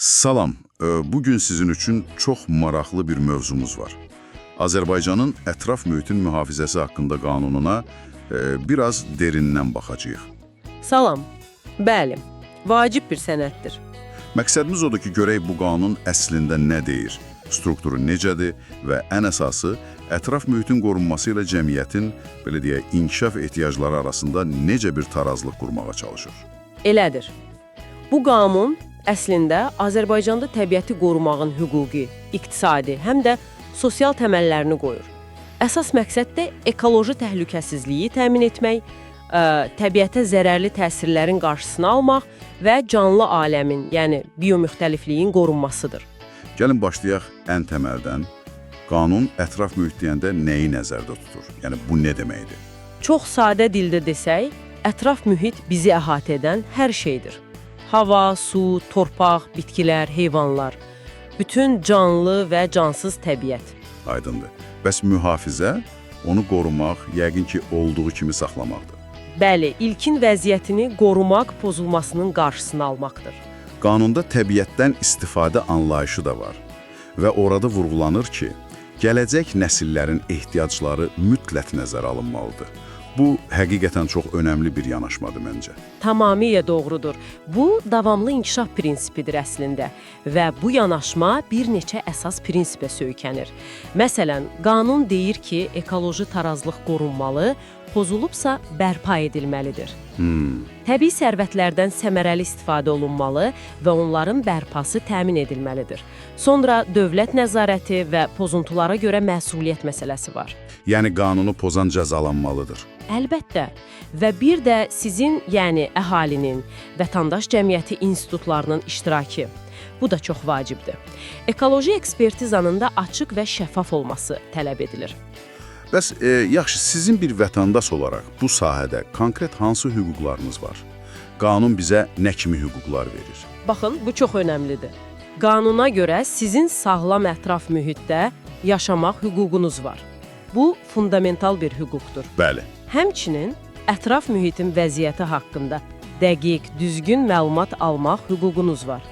Salam, bugün sizin üçün çox maraqlı bir mövzumuz var. Azərbaycanın ətraf mühitin mühafizəsi haqqında qanununa biraz derindən baxacağıq. Salam. Bəli, vacib bir sənəddir. Məqsədimiz odur ki, görək bu qanun əslində nə deyir, strukturu necədir və ən əsası ətraf mühitin qorunması ilə cəmiyyətin, belə deyək, inkişaf ehtiyacları arasında necə bir tarazlıq qurmağa çalışır. Elədir. Bu qanun əslində Azərbaycanda təbiəti qorumağın hüquqi, iqtisadi, həm də sosial təməllərini qoyur. Əsas məqsəd də ekoloji təhlükəsizliyi təmin etmək, təbiətə zərərli təsirlərin qarşısını almaq və canlı aləmin, yəni biomüxtəlifliyin qorunmasıdır. Gəlin başlayaq ən təməldən. Qanun ətraf mühit deyəndə nəyi nəzərdə tutur? Yəni bu nə deməkdir? Çox sadə dildə desək, ətraf mühit bizi əhatə edən hər şeydir. Hava, su, torpaq, bitkilər, heyvanlar, bütün canlı və cansız təbiət. Aydındır. Bəs mühafizə, onu qorumaq, yəqin ki, olduğu kimi saxlamaqdır. Bəli, ilkin vəziyyətini qorumaq, pozulmasının qarşısını almaqdır. Qanunda təbiətdən istifadə anlayışı da var və orada vurğulanır ki, gələcək nəsillərin ehtiyacları mütləq nəzərə alınmalıdır. Bu, həqiqətən çox önəmli bir yanaşmadır məncə. Tamamilə doğrudur. Bu, davamlı inkişaf prinsipidir əslində və bu yanaşma bir neçə əsas prinsipə söykənir. Məsələn, qanun deyir ki, ekoloji tarazlıq qorunmalı, pozulubsa bərpa edilməlidir. Təbii sərvətlərdən səmərəli istifadə olunmalı və onların bərpası təmin edilməlidir. Sonra dövlət nəzarəti və pozuntulara görə məsuliyyət məsələsi var. Yəni qanunu pozan cəzalanmalıdır. Əlbəttə. Və bir də sizin, yəni əhalinin, vətəndaş cəmiyyəti institutlarının iştirakı. Bu da çox vacibdir. Ekoloji ekspertizanın da açıq və şəffaf olması tələb edilir. Bəs, yaxşı, sizin bir vətəndaş olaraq bu sahədə konkret hansı hüquqlarınız var? Qanun bizə nə kimi hüquqlar verir? Baxın, bu çox önəmlidir. Qanuna görə sizin sağlam ətraf mühitdə yaşamaq hüququnuz var. Bu, fundamental bir hüquqdur. Bəli. Həmçinin ətraf mühitin vəziyyəti haqqında dəqiq, düzgün məlumat almaq hüququnuz var.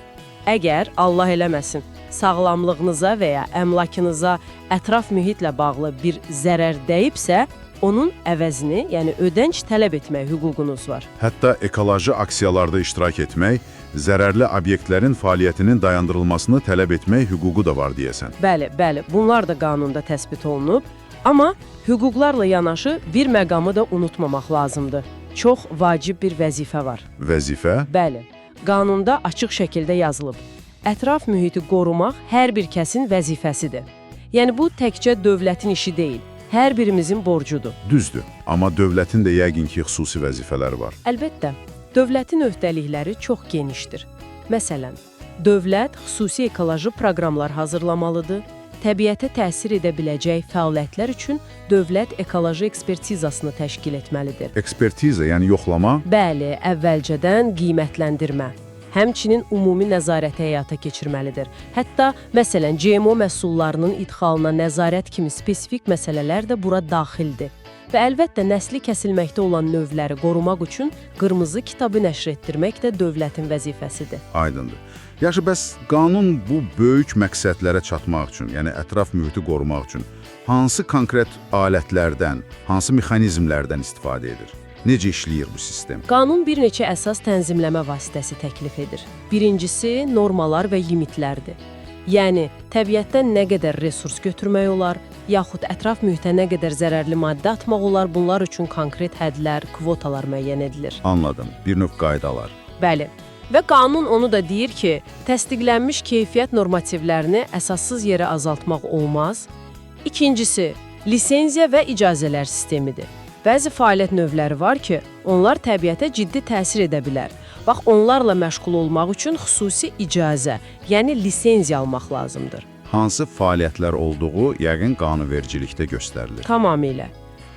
Əgər, Allah eləməsin, sağlamlığınıza və ya əmlakınıza ətraf mühitlə bağlı bir zərər dəyibsə, onun əvəzini, yəni ödənç tələb etmək hüququnuz var. Hətta ekoloji aksiyalarda iştirak etmək, zərərli obyektlərin fəaliyyətinin dayandırılmasını tələb etmək hüququ da var deyəsən. Bəli, bunlar da qanunda təsbit olunub. Amma hüquqlarla yanaşı bir məqamı da unutmamaq lazımdır. Çox vacib bir vəzifə var. Vəzifə? Bəli, qanunda açıq şəkildə yazılıb. Ətraf mühiti qorumaq hər bir kəsin vəzifəsidir. Yəni bu təkcə dövlətin işi deyil, hər birimizin borcudur. Düzdür, amma dövlətin də yəqin ki, xüsusi vəzifələri var. Əlbəttə, dövlətin öhdəlikləri çox genişdir. Məsələn, dövlət xüsusi ekoloji proqramlar hazırlamalıdır. Təbiətə təsir edə biləcək fəaliyyətlər üçün dövlət ekoloji ekspertizasını təşkil etməlidir. Ekspertiza, yəni yoxlama? Bəli, əvvəlcədən qiymətləndirmə. Həmçinin ümumi nəzarəti həyata keçirməlidir. Hətta, məsələn, GMO məhsullarının idxalına nəzarət kimi spesifik məsələlər də bura daxildir. Və əlbəttə, nəsli kəsilməkdə olan növləri qorumaq üçün qırmızı kitabı nəşr etdirmək də dövlətin vəzifəsidir. Aydındır. Yaxşı, bəs qanun bu böyük məqsədlərə çatmaq üçün, yəni ətraf mühiti qorumaq üçün hansı konkret alətlərdən, hansı mexanizmlərdən istifadə edir? Necə işləyir bu sistem? Qanun bir neçə əsas tənzimləmə vasitəsi təklif edir. Birincisi, normalar və limitlərdir. Yəni, təbiətdən nə qədər resurs götürmək olar, yaxud ətraf mühitə nə qədər zərərli maddə atmaq olar, bunlar üçün konkret hədlər, kvotalar müəyyən edilir. Anladım, bir növ qaydalar. Bəli. Və qanun onu da deyir ki, təsdiqlənmiş keyfiyyət normativlərini əsassız yerə azaltmaq olmaz. İkincisi, lisenziya və icazələr sistemidir. Bəzi fəaliyyət növləri var ki, onlar təbiətə ciddi təsir edə bilər. Bax, onlarla məşğul olmaq üçün xüsusi icazə, yəni lisenziya almaq lazımdır. Hansı fəaliyyətlər olduğu yəqin qanunvericilikdə göstərilir. Tamamilə.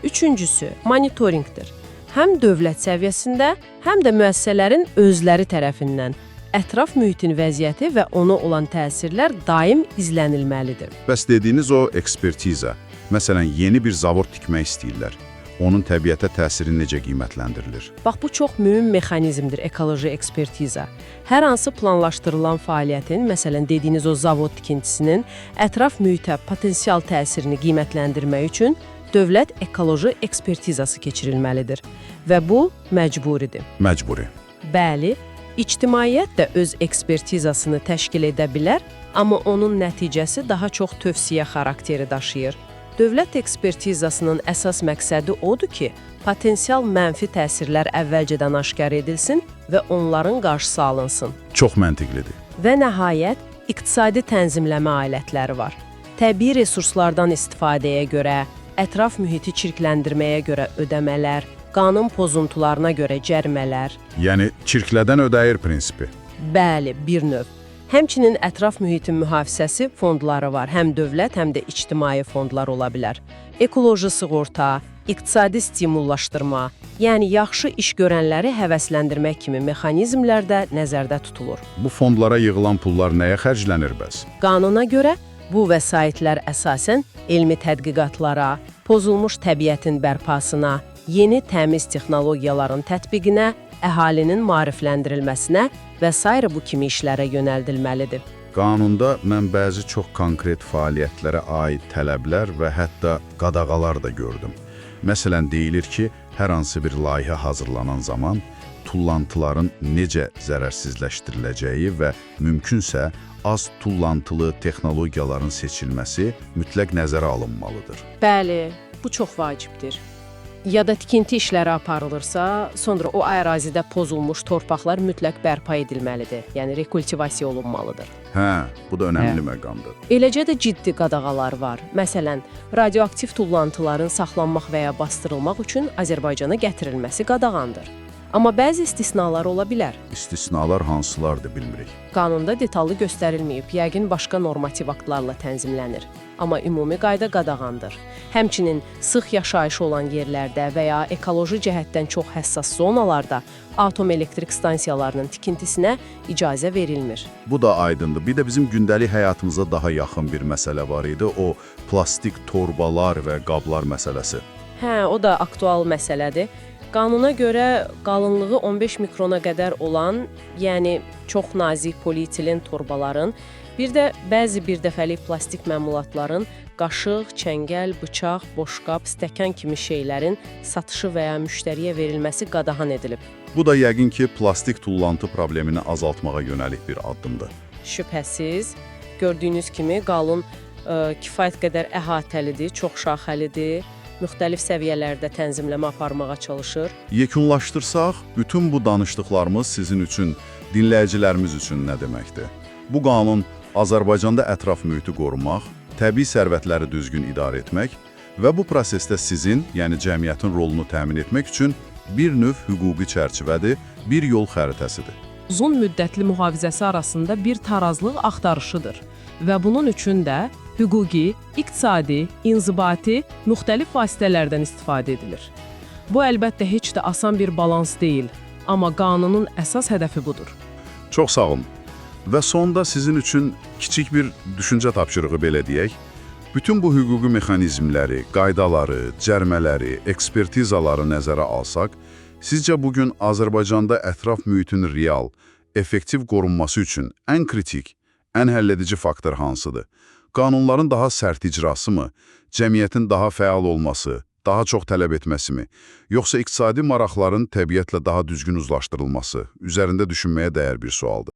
Üçüncüsü, monitorinqdir. Həm dövlət səviyyəsində, həm də müəssisələrin özləri tərəfindən ətraf mühitin vəziyyəti və ona olan təsirlər daim izlənilməlidir. Bəs dediyiniz o ekspertiza, məsələn, yeni bir zavod tikmək istəyirlər. onun təbiətə təsiri necə qiymətləndirilir? Bax, bu çox mühüm mexanizmdir ekoloji ekspertiza. Hər hansı planlaşdırılan fəaliyyətin, məsələn, dediyiniz o zavod tikintisinin ətraf mühitə potensial təsirini qiymətləndirmək üçün dövlət ekoloji ekspertizası keçirilməlidir və bu məcburidir. Məcburi. Bəli, ictimaiyyət də öz ekspertizasını təşkil edə bilər, amma onun nəticəsi daha çox tövsiyə xarakteri daşıyır. Dövlət ekspertizasının əsas məqsədi odur ki, potensial mənfi təsirlər əvvəlcədən aşkar edilsin və onların qarşısı alınsın. Çox məntiqlidir. Və nəhayət, iqtisadi tənzimləmə alətləri var. Təbii resurslardan istifadəyə görə, ətraf mühiti çirkləndirməyə görə ödəmələr, qanun pozuntularına görə cərimələr. Yəni, çirklədən ödəyir prinsipi. Bəli, bir növ. Həmçinin ətraf mühitin mühafizəsi fondları var. Həm dövlət, həm də ictimai fondlar ola bilər. Ekoloji sığorta, iqtisadi stimullaşdırma, yəni yaxşı iş görənləri həvəsləndirmək kimi mexanizmlər də nəzərdə tutulur. Bu fondlara yığılan pullar nəyə xərclənir bəs? Qanuna görə bu vəsaitlər əsasən elmi tədqiqatlara, pozulmuş təbiətin bərpasına, yeni təmiz texnologiyaların tətbiqinə, əhalinin maarifləndirilməsinə və s. bu kimi işlərə yönəldilməlidir. Qanunda mən bəzi çox konkret fəaliyyətlərə aid tələblər və hətta qadağalar da gördüm. Məsələn, deyilir ki, hər hansı bir layihə hazırlanan zaman tullantıların necə zərərsizləşdiriləcəyi və mümkünsə az tullantılı texnologiyaların seçilməsi mütləq nəzərə alınmalıdır. Bəli, bu çox vacibdir. Ya da tikinti işləri aparılırsa, sonra o ərazidə pozulmuş torpaqlar mütləq bərpa edilməlidir. Yəni rekultivasiya olunmalıdır. Hə, bu da önəmli məqamdır. Eləcə də ciddi qadağalar var. Məsələn, radioaktiv tullantıların saxlanmaq və ya bastırılmaq üçün Azərbaycana gətirilməsi qadağandır. Amma bəzi istisnalar ola bilər. İstisnalar hansılardır bilmirik. Qanunda detallı göstərilməyib, yəqin başqa normativ aktlarla tənzimlənir. Amma ümumi qayda qadağandır. Həmçinin sıx yaşayış olan yerlərdə və ya ekoloji cəhətdən çox həssas zonalarda atom elektrik stansiyalarının tikintisinə icazə verilmir. Bu da aydındır. Bir də bizim gündəlik həyatımıza daha yaxın bir məsələ var idi. O plastik torbalar və qablar məsələsi. Hə, o da aktual məsələdir. Qanuna görə qalınlığı 15 mikrona qədər olan, yəni çox nazik polietilen torbaların, bir də bəzi birdəfəlik plastik məmulatların, qaşıq, çəngəl, bıçaq, boşqab, stəkan kimi şeylərin satışı və ya müştəriyə verilməsi qadağan edilib. Bu da yəqin ki, plastik tullantı problemini azaltmağa yönəlik bir addımdır. Şübhəsiz, gördüyünüz kimi qalın kifayət qədər əhatəlidir, çox şaxəlidir. Müxtəlif səviyyələrdə tənzimləmə aparmağa çalışır. Yekunlaşdırsaq, bütün bu danışdıqlarımız sizin üçün, dinləyicilərimiz üçün nə deməkdir? Bu qanun Azərbaycanda ətraf mühiti qorumaq, təbii sərvətləri düzgün idarə etmək və bu prosesdə sizin, yəni cəmiyyətin rolunu təmin etmək üçün bir növ hüquqi çərçivədir, bir yol xəritəsidir. Uzun müddətli mühafizəsi arasında bir tarazlıq axtarışıdır və bunun üçün də hüquqi, iqtisadi, inzibati, müxtəlif vasitələrdən istifadə edilir. Bu əlbəttə heç də asan bir balans deyil, amma qanunun əsas hədəfi budur. Çox sağ olun. Və sonda sizin üçün kiçik bir düşüncə tapşırığı belə deyək. Bütün bu hüquqi mexanizmləri, qaydaları, cərimələri, ekspertizaları nəzərə alsaq, sizcə bugün Azərbaycanda ətraf mühitin real, effektiv qorunması üçün ən kritik, ən həlledici faktor hansıdır? Qanunların daha sərt icrası mı, cəmiyyətin daha fəal olması, daha çox tələb etməsi mi, yoxsa iqtisadi maraqların təbiətlə daha düzgün uzlaşdırılması üzərində düşünməyə dəyər bir sualdır.